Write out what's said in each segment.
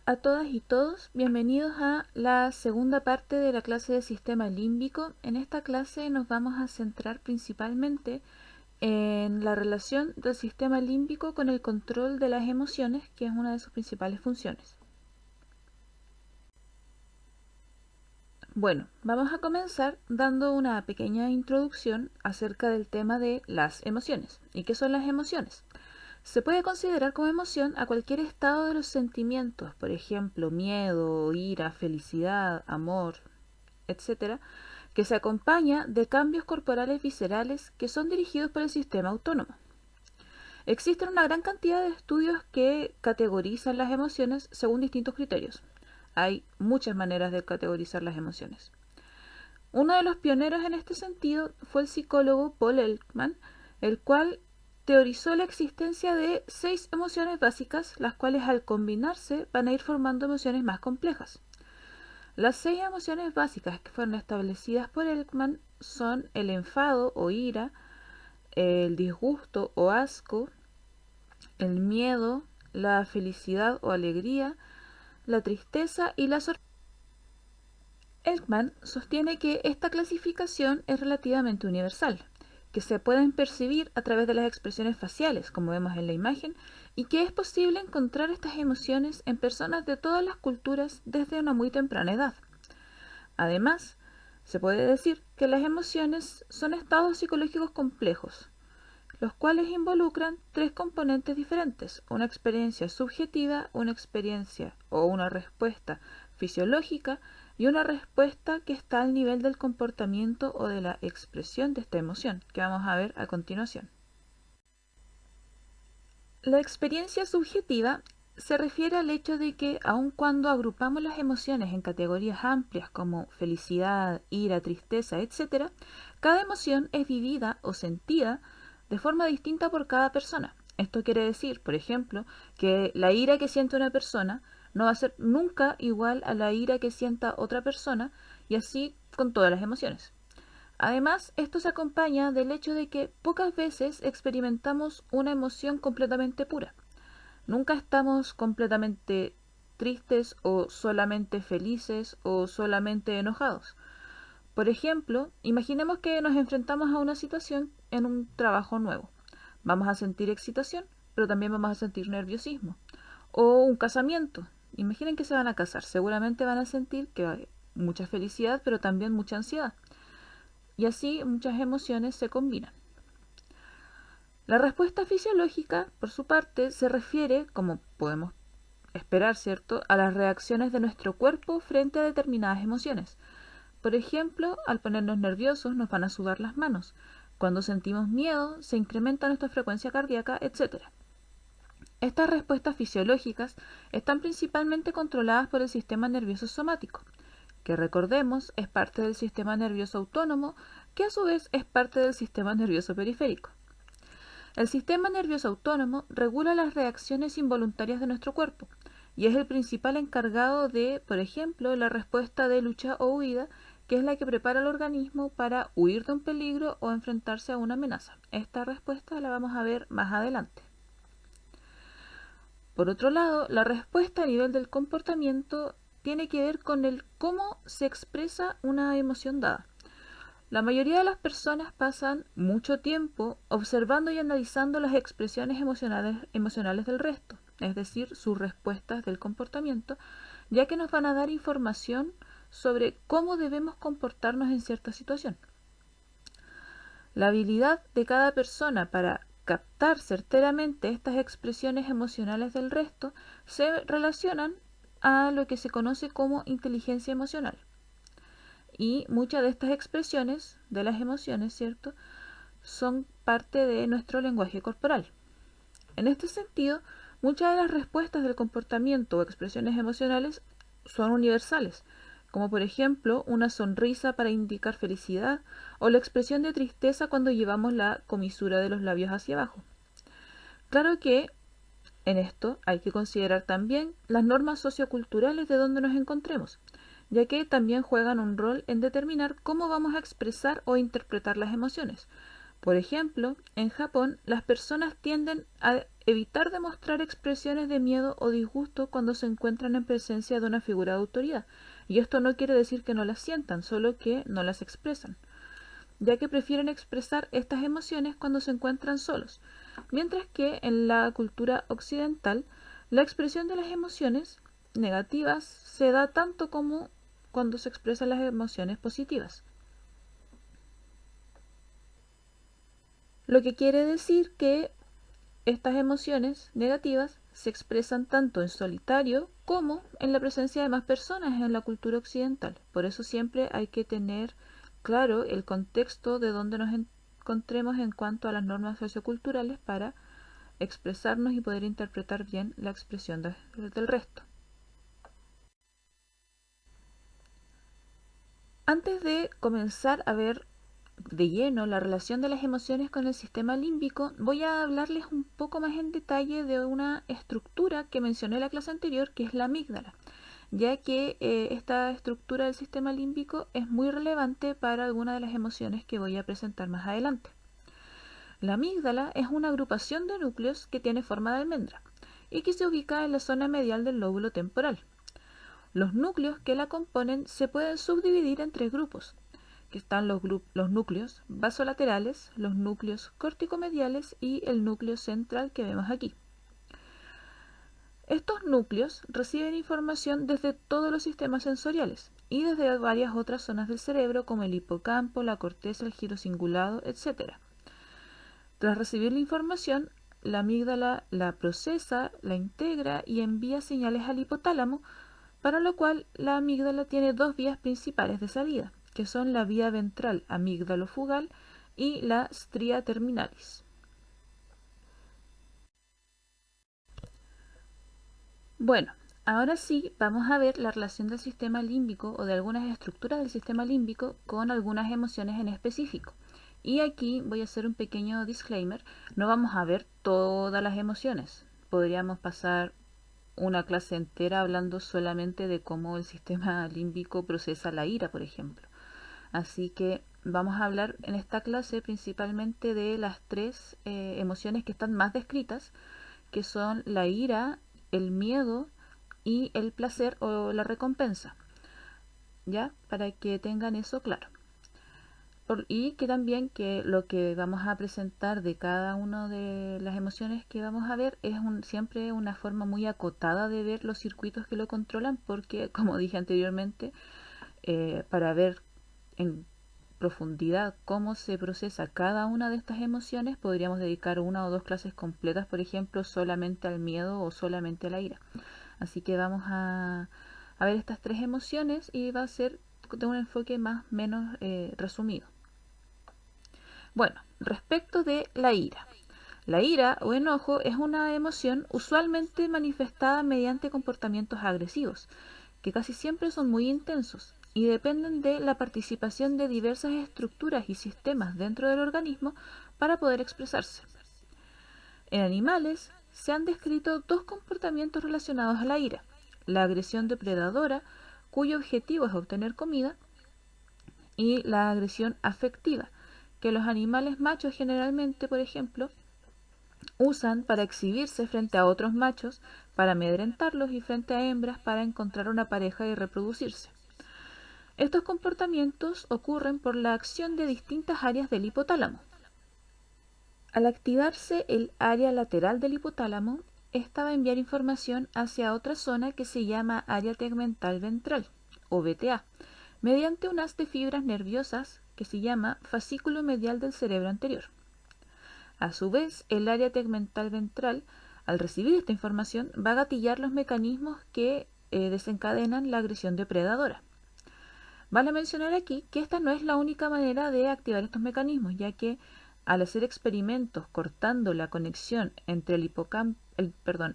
a todas y todos, bienvenidos a la segunda parte de la clase de sistema límbico. En esta clase nos vamos a centrar principalmente en la relación del sistema límbico con el control de las emociones, que es una de sus principales funciones. Bueno, vamos a comenzar dando una pequeña introducción acerca del tema de las emociones. ¿Y qué son las emociones? Se puede considerar como emoción a cualquier estado de los sentimientos, por ejemplo, miedo, ira, felicidad, amor, etc., que se acompaña de cambios corporales viscerales que son dirigidos por el sistema autónomo. Existen una gran cantidad de estudios que categorizan las emociones según distintos criterios. Hay muchas maneras de categorizar las emociones. Uno de los pioneros en este sentido fue el psicólogo Paul Ekman, el cual teorizó la existencia de 6 emociones básicas, las cuales al combinarse van a ir formando emociones más complejas. Las 6 emociones básicas que fueron establecidas por Ekman son el enfado o ira, el disgusto o asco, el miedo, la felicidad o alegría, la tristeza y la sorpresa. Ekman sostiene que esta clasificación es relativamente universal, que se pueden percibir a través de las expresiones faciales, como vemos en la imagen, y que es posible encontrar estas emociones en personas de todas las culturas desde una muy temprana edad. Además, se puede decir que las emociones son estados psicológicos complejos, los cuales involucran 3 componentes diferentes: una experiencia subjetiva, una experiencia o una respuesta fisiológica y una respuesta que está al nivel del comportamiento o de la expresión de esta emoción, que vamos a ver a continuación. La experiencia subjetiva se refiere al hecho de que aun cuando agrupamos las emociones en categorías amplias como felicidad, ira, tristeza, etc., cada emoción es vivida o sentida de forma distinta por cada persona. Esto quiere decir, por ejemplo, que la ira que siente una persona no va a ser nunca igual a la ira que sienta otra persona, y así con todas las emociones. Además, esto se acompaña del hecho de que pocas veces experimentamos una emoción completamente pura. Nunca estamos completamente tristes o solamente felices o solamente enojados. Por ejemplo, imaginemos que nos enfrentamos a una situación en un trabajo nuevo. Vamos a sentir excitación, pero también vamos a sentir nerviosismo. O un casamiento. Imaginen que se van a casar. Seguramente van a sentir que hay mucha felicidad, pero también mucha ansiedad. Y así muchas emociones se combinan. La respuesta fisiológica, por su parte, se refiere, como podemos esperar, ¿cierto?, a las reacciones de nuestro cuerpo frente a determinadas emociones. Por ejemplo, al ponernos nerviosos nos van a sudar las manos. Cuando sentimos miedo, se incrementa nuestra frecuencia cardíaca, etc. Estas respuestas fisiológicas están principalmente controladas por el sistema nervioso somático, que recordemos es parte del sistema nervioso autónomo, que a su vez es parte del sistema nervioso periférico. El sistema nervioso autónomo regula las reacciones involuntarias de nuestro cuerpo y es el principal encargado de, por ejemplo, la respuesta de lucha o huida, que es la que prepara al organismo para huir de un peligro o enfrentarse a una amenaza. Esta respuesta la vamos a ver más adelante. Por otro lado, la respuesta a nivel del comportamiento tiene que ver con el cómo se expresa una emoción dada. La mayoría de las personas pasan mucho tiempo observando y analizando las expresiones emocionales del resto, es decir, sus respuestas del comportamiento, ya que nos van a dar información sobre cómo debemos comportarnos en cierta situación. La habilidad de cada persona para captar certeramente estas expresiones emocionales del resto se relacionan a lo que se conoce como inteligencia emocional. Y muchas de estas expresiones de las emociones, ¿cierto?, son parte de nuestro lenguaje corporal. En este sentido, muchas de las respuestas del comportamiento o expresiones emocionales son universales, como por ejemplo una sonrisa para indicar felicidad o la expresión de tristeza cuando llevamos la comisura de los labios hacia abajo. Claro que en esto hay que considerar también las normas socioculturales de donde nos encontremos, ya que también juegan un rol en determinar cómo vamos a expresar o interpretar las emociones. Por ejemplo, en Japón, las personas tienden a evitar demostrar expresiones de miedo o disgusto cuando se encuentran en presencia de una figura de autoridad. Y esto no quiere decir que no las sientan, solo que no las expresan, ya que prefieren expresar estas emociones cuando se encuentran solos, mientras que en la cultura occidental la expresión de las emociones negativas se da tanto como cuando se expresan las emociones positivas. Lo que quiere decir que estas emociones negativas se expresan tanto en solitario como en la presencia de más personas en la cultura occidental. Por eso siempre hay que tener claro el contexto de donde nos encontremos en cuanto a las normas socioculturales para expresarnos y poder interpretar bien la expresión del resto. Antes de comenzar a ver de lleno la relación de las emociones con el sistema límbico, voy a hablarles un poco más en detalle de una estructura que mencioné en la clase anterior, que es la amígdala, ya que esta estructura del sistema límbico es muy relevante para algunas de las emociones que voy a presentar más adelante. La amígdala es una agrupación de núcleos que tiene forma de almendra y que se ubica en la zona medial del lóbulo temporal. Los núcleos que la componen se pueden subdividir en tres grupos, que están los núcleos basolaterales, los núcleos corticomediales y el núcleo central que vemos aquí. Estos núcleos reciben información desde todos los sistemas sensoriales y desde varias otras zonas del cerebro como el hipocampo, la corteza, el giro cingulado, etc. Tras recibir la información, la amígdala la procesa, la integra y envía señales al hipotálamo, para lo cual la amígdala tiene dos vías principales de salida, que son la vía ventral amígdalo-fugal y la stria terminalis. Bueno, ahora sí vamos a ver la relación del sistema límbico o de algunas estructuras del sistema límbico con algunas emociones en específico. Y aquí voy a hacer un pequeño disclaimer, no vamos a ver todas las emociones. Podríamos pasar una clase entera hablando solamente de cómo el sistema límbico procesa la ira, por ejemplo. Así que vamos a hablar en esta clase principalmente de las tres emociones que están más descritas, que son la ira, el miedo y el placer o la recompensa, ¿ya? Para que tengan eso claro. Y que también que lo que vamos a presentar de cada una de las emociones que vamos a ver es siempre una forma muy acotada de ver los circuitos que lo controlan, porque como dije anteriormente, para ver en profundidad cómo se procesa cada una de estas emociones, podríamos dedicar una o dos clases completas, por ejemplo, solamente al miedo o solamente a la ira. Así que vamos a ver estas tres emociones y va a ser de un enfoque más o menos resumido. Bueno, respecto de la ira. La ira o enojo es una emoción usualmente manifestada mediante comportamientos agresivos, que casi siempre son muy intensos y dependen de la participación de diversas estructuras y sistemas dentro del organismo para poder expresarse. En animales se han descrito dos comportamientos relacionados a la ira: la agresión depredadora, cuyo objetivo es obtener comida, y la agresión afectiva, que los animales machos generalmente, por ejemplo, usan para exhibirse frente a otros machos, para amedrentarlos y frente a hembras para encontrar una pareja y reproducirse. Estos comportamientos ocurren por la acción de distintas áreas del hipotálamo. Al activarse el área lateral del hipotálamo, esta va a enviar información hacia otra zona que se llama área tegmental ventral, o VTA, mediante un haz de fibras nerviosas que se llama fascículo medial del cerebro anterior. A su vez, el área tegmental ventral, al recibir esta información, va a gatillar los mecanismos que desencadenan la agresión depredadora. Vale mencionar aquí que esta no es la única manera de activar estos mecanismos, ya que al hacer experimentos cortando la conexión entre el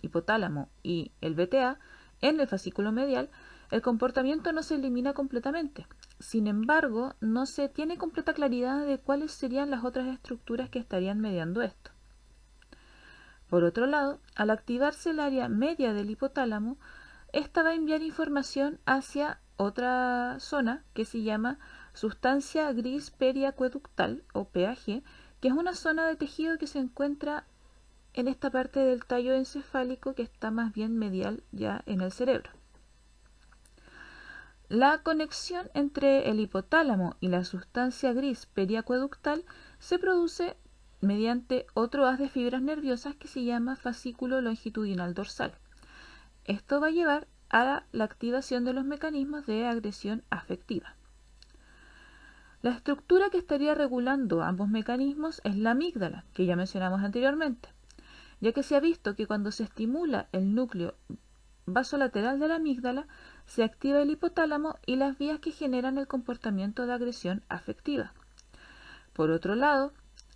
hipotálamo y el VTA en el fascículo medial, el comportamiento no se elimina completamente. Sin embargo, no se tiene completa claridad de cuáles serían las otras estructuras que estarían mediando esto. Por otro lado, al activarse el área media del hipotálamo, esta va a enviar información hacia otra zona que se llama sustancia gris periacueductal o PAG, que es una zona de tejido que se encuentra en esta parte del tallo encefálico que está más bien medial ya en el cerebro. La conexión entre el hipotálamo y la sustancia gris periacueductal se produce mediante otro haz de fibras nerviosas que se llama fascículo longitudinal dorsal. Esto va a llevar a la activación de los mecanismos de agresión afectiva. La estructura que estaría regulando ambos mecanismos es la amígdala, que ya mencionamos anteriormente, ya que se ha visto que cuando se estimula el núcleo vasolateral de la amígdala, se activa el hipotálamo y las vías que generan el comportamiento de agresión afectiva. Por otro lado,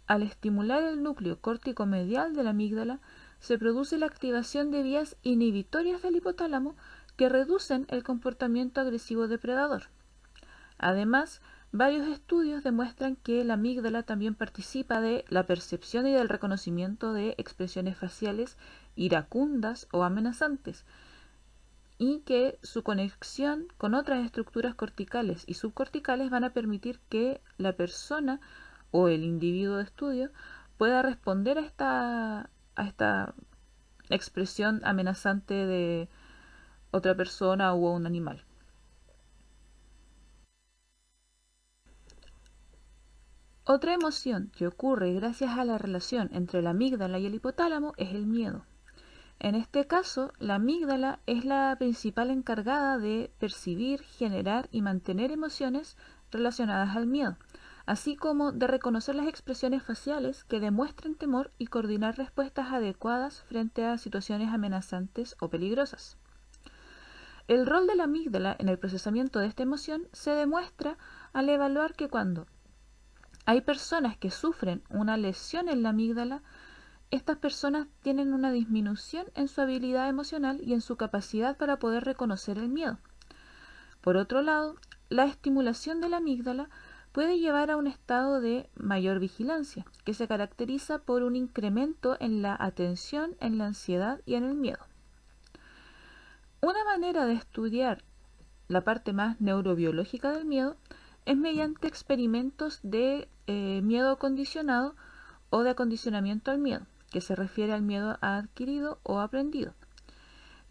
al estimular el núcleo córtico-medial de la amígdala, se produce la activación de vías inhibitorias del hipotálamo que reducen el comportamiento agresivo depredador. Además, varios estudios demuestran que la amígdala también participa de la percepción y del reconocimiento de expresiones faciales iracundas o amenazantes, y que su conexión con otras estructuras corticales y subcorticales van a permitir que la persona o el individuo de estudio pueda responder a esta expresión amenazante de otra persona o un animal. Otra emoción que ocurre gracias a la relación entre la amígdala y el hipotálamo es el miedo. En este caso, la amígdala es la principal encargada de percibir, generar y mantener emociones relacionadas al miedo, así como de reconocer las expresiones faciales que demuestren temor y coordinar respuestas adecuadas frente a situaciones amenazantes o peligrosas. El rol de la amígdala en el procesamiento de esta emoción se demuestra al evaluar que cuando hay personas que sufren una lesión en la amígdala, estas personas tienen una disminución en su habilidad emocional y en su capacidad para poder reconocer el miedo. Por otro lado, la estimulación de la amígdala puede llevar a un estado de mayor vigilancia, que se caracteriza por un incremento en la atención, en la ansiedad y en el miedo. Una manera de estudiar la parte más neurobiológica del miedo es mediante experimentos de miedo acondicionado o de acondicionamiento al miedo, que se refiere al miedo adquirido o aprendido,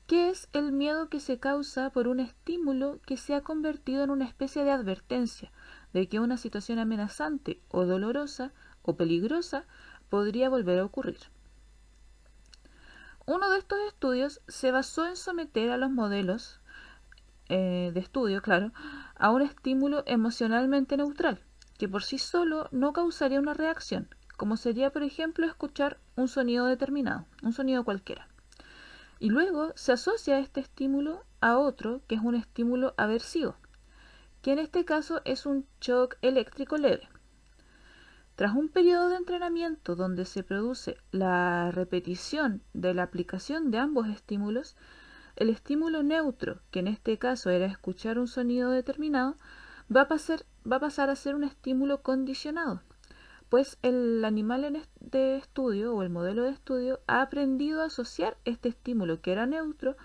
que es el miedo que se causa por un estímulo que se ha convertido en una especie de advertencia de que una situación amenazante o dolorosa o peligrosa podría volver a ocurrir. Uno de estos estudios se basó en someter a los modelos de estudio, claro, a un estímulo emocionalmente neutral, que por sí solo no causaría una reacción, como sería, por ejemplo, escuchar un sonido determinado, un sonido cualquiera. Y luego se asocia este estímulo a otro que es un estímulo aversivo, que en este caso es un shock eléctrico leve. Tras un periodo de entrenamiento donde se produce la repetición de la aplicación de ambos estímulos, el estímulo neutro, que en este caso era escuchar un sonido determinado, va a pasar a ser un estímulo condicionado, pues el animal de estudio o el modelo de estudio ha aprendido a asociar este estímulo que era neutro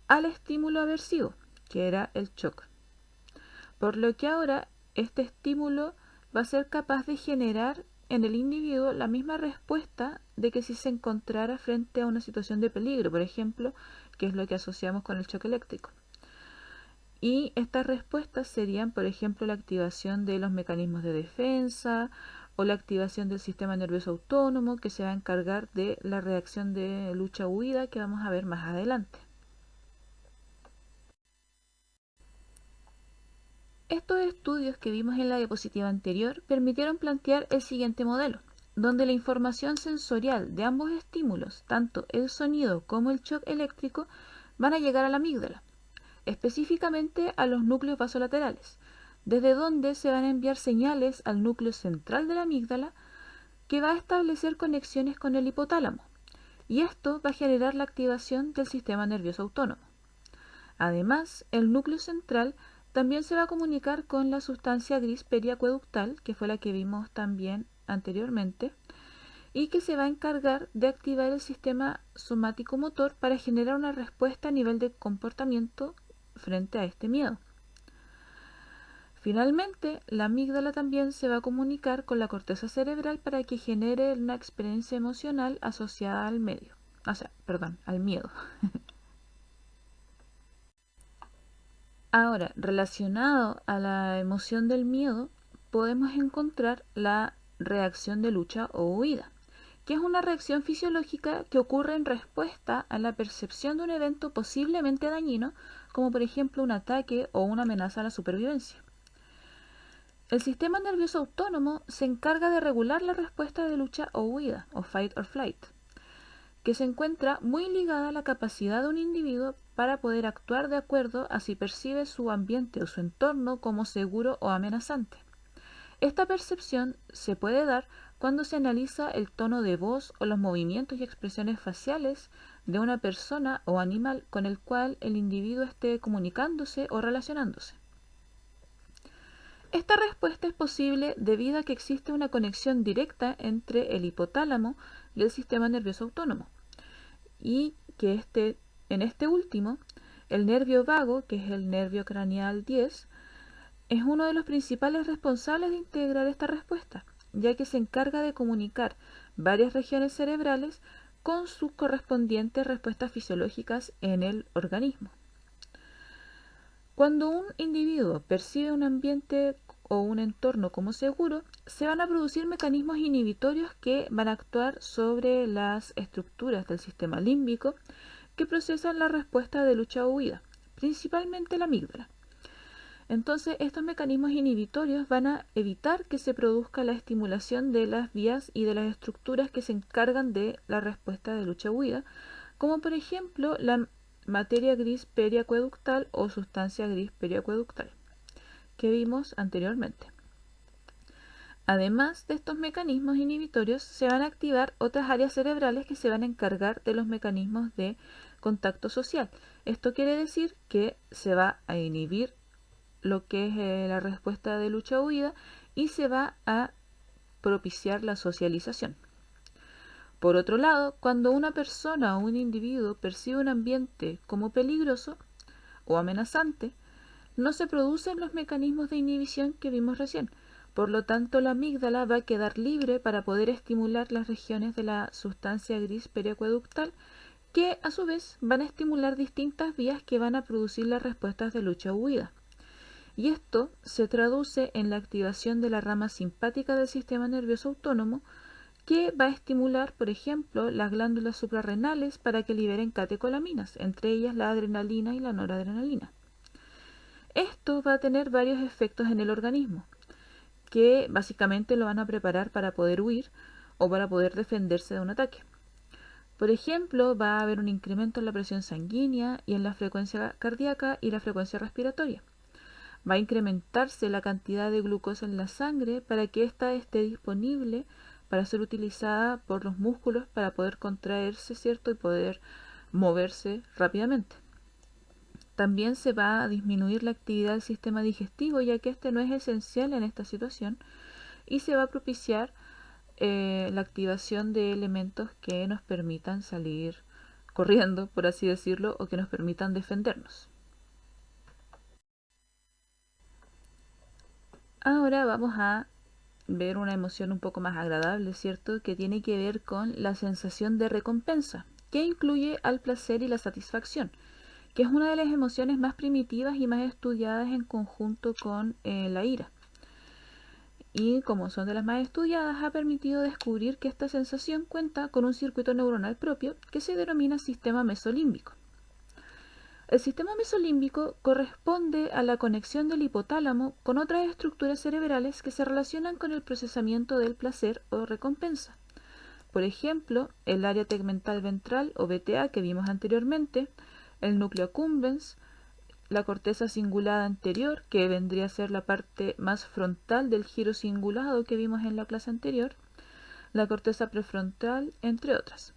al estímulo aversivo, que era el shock. Por lo que ahora este estímulo va a ser capaz de generar en el individuo la misma respuesta de que si se encontrara frente a una situación de peligro, por ejemplo, que es lo que asociamos con el shock eléctrico. Y estas respuestas serían, por ejemplo, la activación de los mecanismos de defensa o la activación del sistema nervioso autónomo que se va a encargar de la reacción de lucha-huida que vamos a ver más adelante. Estos estudios que vimos en la diapositiva anterior permitieron plantear el siguiente modelo, donde la información sensorial de ambos estímulos, tanto el sonido como el shock eléctrico, van a llegar a la amígdala, específicamente a los núcleos vasolaterales, desde donde se van a enviar señales al núcleo central de la amígdala que va a establecer conexiones con el hipotálamo, y esto va a generar la activación del sistema nervioso autónomo. Además, el núcleo central también se va a comunicar con la sustancia gris periacueductal, que fue la que vimos también anteriormente, y que se va a encargar de activar el sistema somático motor para generar una respuesta a nivel de comportamiento frente a este miedo. Finalmente, la amígdala también se va a comunicar con la corteza cerebral para que genere una experiencia emocional asociada al medio, o sea, perdón, al miedo. Ahora, relacionado a la emoción del miedo, podemos encontrar la reacción de lucha o huida, que es una reacción fisiológica que ocurre en respuesta a la percepción de un evento posiblemente dañino, como por ejemplo un ataque o una amenaza a la supervivencia. El sistema nervioso autónomo se encarga de regular la respuesta de lucha o huida, o fight or flight, que se encuentra muy ligada a la capacidad de un individuo para poder actuar de acuerdo a si percibe su ambiente o su entorno como seguro o amenazante. Esta percepción se puede dar cuando se analiza el tono de voz o los movimientos y expresiones faciales de una persona o animal con el cual el individuo esté comunicándose o relacionándose. Esta respuesta es posible debido a que existe una conexión directa entre el hipotálamo y el sistema nervioso autónomo, y que en este último, el nervio vago, que es el nervio craneal 10, es uno de los principales responsables de integrar esta respuesta, ya que se encarga de comunicar varias regiones cerebrales con sus correspondientes respuestas fisiológicas en el organismo. Cuando un individuo percibe un ambiente o un entorno como seguro, se van a producir mecanismos inhibitorios que van a actuar sobre las estructuras del sistema límbico que procesan la respuesta de lucha o huida, principalmente la amígdala. Entonces, estos mecanismos inhibitorios van a evitar que se produzca la estimulación de las vías y de las estructuras que se encargan de la respuesta de lucha o huida, como por ejemplo la materia gris periacueductal o sustancia gris periacueductal, que vimos anteriormente. Además de estos mecanismos inhibitorios, se van a activar otras áreas cerebrales que se van a encargar de los mecanismos de contacto social. Esto quiere decir que se va a inhibir lo que es la respuesta de lucha o huida y se va a propiciar la socialización. Por otro lado, cuando una persona o un individuo percibe un ambiente como peligroso o amenazante, no se producen los mecanismos de inhibición que vimos recién. Por lo tanto, la amígdala va a quedar libre para poder estimular las regiones de la sustancia gris periacueductal, que a su vez van a estimular distintas vías que van a producir las respuestas de lucha o huida. Y esto se traduce en la activación de la rama simpática del sistema nervioso autónomo, que va a estimular, por ejemplo, las glándulas suprarrenales para que liberen catecolaminas, entre ellas la adrenalina y la noradrenalina. Esto va a tener varios efectos en el organismo, que básicamente lo van a preparar para poder huir o para poder defenderse de un ataque. Por ejemplo, va a haber un incremento en la presión sanguínea y en la frecuencia cardíaca y la frecuencia respiratoria. Va a incrementarse la cantidad de glucosa en la sangre para que ésta esté disponible para ser utilizada por los músculos para poder contraerse, ¿cierto? Y poder moverse rápidamente. También se va a disminuir la actividad del sistema digestivo, ya que este no es esencial en esta situación, y se va a propiciar la activación de elementos que nos permitan salir corriendo, por así decirlo, o que nos permitan defendernos. Ahora vamos a ver una emoción un poco más agradable, ¿cierto? Que tiene que ver con la sensación de recompensa, que incluye al placer y la satisfacción, que es una de las emociones más primitivas y más estudiadas en conjunto con la ira. Y como son de las más estudiadas, ha permitido descubrir que esta sensación cuenta con un circuito neuronal propio que se denomina sistema mesolímbico. El sistema mesolímbico corresponde a la conexión del hipotálamo con otras estructuras cerebrales que se relacionan con el procesamiento del placer o recompensa. Por ejemplo, el área tegmental ventral o VTA que vimos anteriormente, el núcleo accumbens, la corteza cingulada anterior, que vendría a ser la parte más frontal del giro cingulado que vimos en la clase anterior, la corteza prefrontal, entre otras.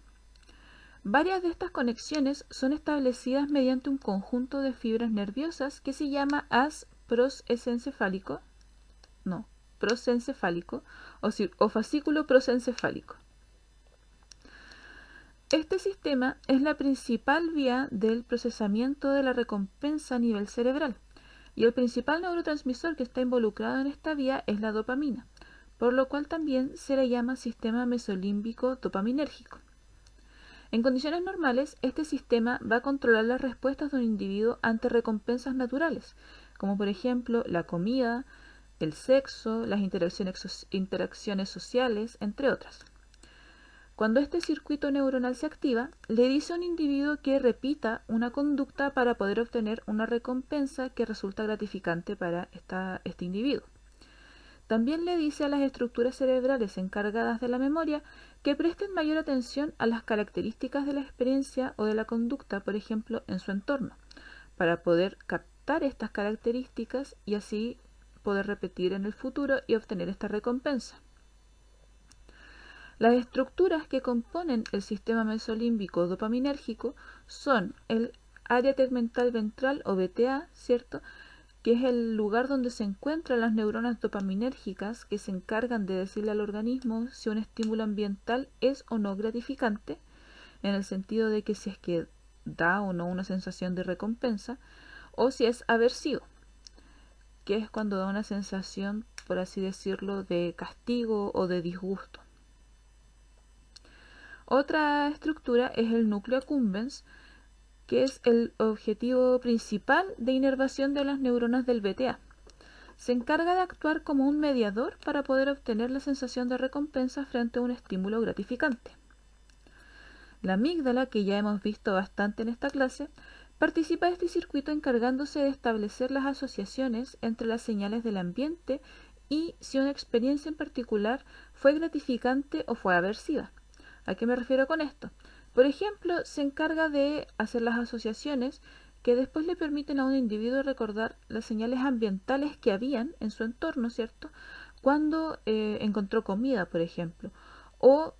Varias de estas conexiones son establecidas mediante un conjunto de fibras nerviosas que se llama haz prosencefálico, no, prosencefálico o fascículo prosencefálico. Este sistema es la principal vía del procesamiento de la recompensa a nivel cerebral, Y el principal neurotransmisor que está involucrado en esta vía es la dopamina, por lo cual también se le llama sistema mesolímbico dopaminérgico. En condiciones normales, este sistema va a controlar las respuestas de un individuo ante recompensas naturales, como por ejemplo la comida, el sexo, las interacciones sociales, entre otras. Cuando este circuito neuronal se activa, le dice a un individuo que repita una conducta para poder obtener una recompensa que resulta gratificante para este individuo. También le dice a las estructuras cerebrales encargadas de la memoria que presten mayor atención a las características de la experiencia o de la conducta, por ejemplo, en su entorno, para poder captar estas características y así poder repetir en el futuro y obtener esta recompensa. Las estructuras que componen el sistema mesolímbico dopaminérgico son el área tegmental ventral o VTA, ¿cierto?, que es el lugar donde se encuentran las neuronas dopaminérgicas que se encargan de decirle al organismo si un estímulo ambiental es o no gratificante, en el sentido de que si es que da o no una sensación de recompensa, o si es aversivo, que es cuando da una sensación, por así decirlo, de castigo o de disgusto. Otra estructura es el núcleo accumbens, que es el objetivo principal de inervación de las neuronas del VTA. Se encarga de actuar como un mediador para poder obtener la sensación de recompensa frente a un estímulo gratificante. La amígdala, que ya hemos visto bastante en esta clase, participa de este circuito encargándose de establecer las asociaciones entre las señales del ambiente y si una experiencia en particular fue gratificante o fue aversiva. ¿A qué me refiero con esto? Por ejemplo, se encarga de hacer las asociaciones que después le permiten a un individuo recordar las señales ambientales que habían en su entorno, ¿cierto? Cuando encontró comida, por ejemplo, o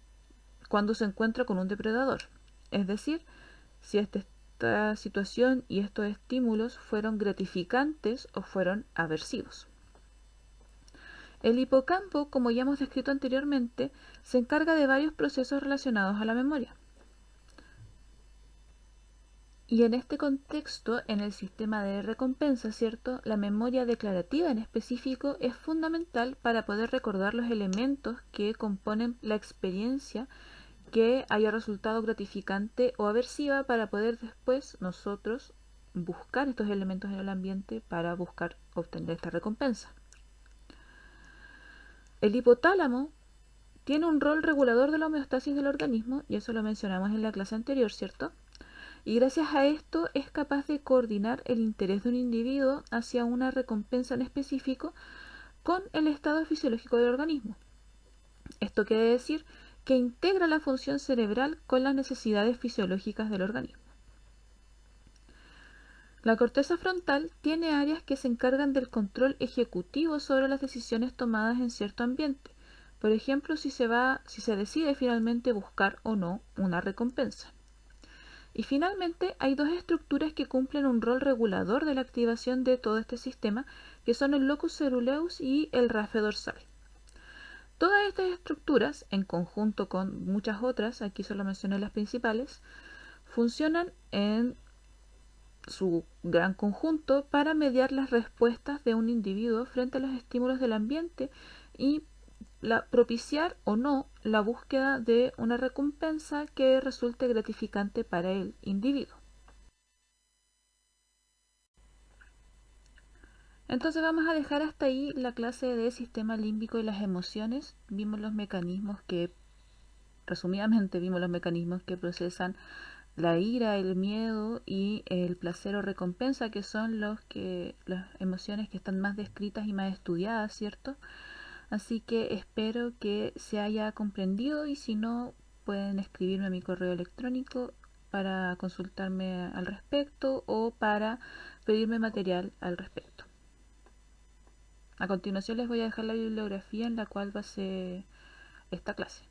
cuando se encuentra con un depredador. Es decir, si esta situación y estos estímulos fueron gratificantes o fueron aversivos. El hipocampo, como ya hemos descrito anteriormente, se encarga de varios procesos relacionados a la memoria. Y en este contexto, en el sistema de recompensa, ¿cierto?, la memoria declarativa en específico es fundamental para poder recordar los elementos que componen la experiencia que haya resultado gratificante o aversiva para poder después nosotros buscar estos elementos en el ambiente para buscar obtener esta recompensa. El hipotálamo tiene un rol regulador de la homeostasis del organismo, y eso lo mencionamos en la clase anterior, ¿cierto? Y gracias a esto es capaz de coordinar el interés de un individuo hacia una recompensa en específico con el estado fisiológico del organismo. Esto quiere decir que integra la función cerebral con las necesidades fisiológicas del organismo. La corteza frontal tiene áreas que se encargan del control ejecutivo sobre las decisiones tomadas en cierto ambiente. Por ejemplo, si se decide finalmente buscar o no una recompensa. Y finalmente hay dos estructuras que cumplen un rol regulador de la activación de todo este sistema, que son el locus coeruleus y el rafe dorsal. Todas estas estructuras, en conjunto con muchas otras, aquí solo mencioné las principales, funcionan en su gran conjunto para mediar las respuestas de un individuo frente a los estímulos del ambiente y propiciar o no la búsqueda de una recompensa que resulte gratificante para el individuo. Entonces vamos a dejar hasta ahí la clase de sistema límbico y las emociones. Vimos los mecanismos que, resumidamente vimos los mecanismos que procesan la ira, el miedo y el placer o recompensa, que son las emociones que están más descritas y más estudiadas, ¿cierto? Así que espero que se haya comprendido, y si no, pueden escribirme a mi correo electrónico para consultarme al respecto o para pedirme material al respecto. A continuación les voy a dejar la bibliografía en la cual base esta clase.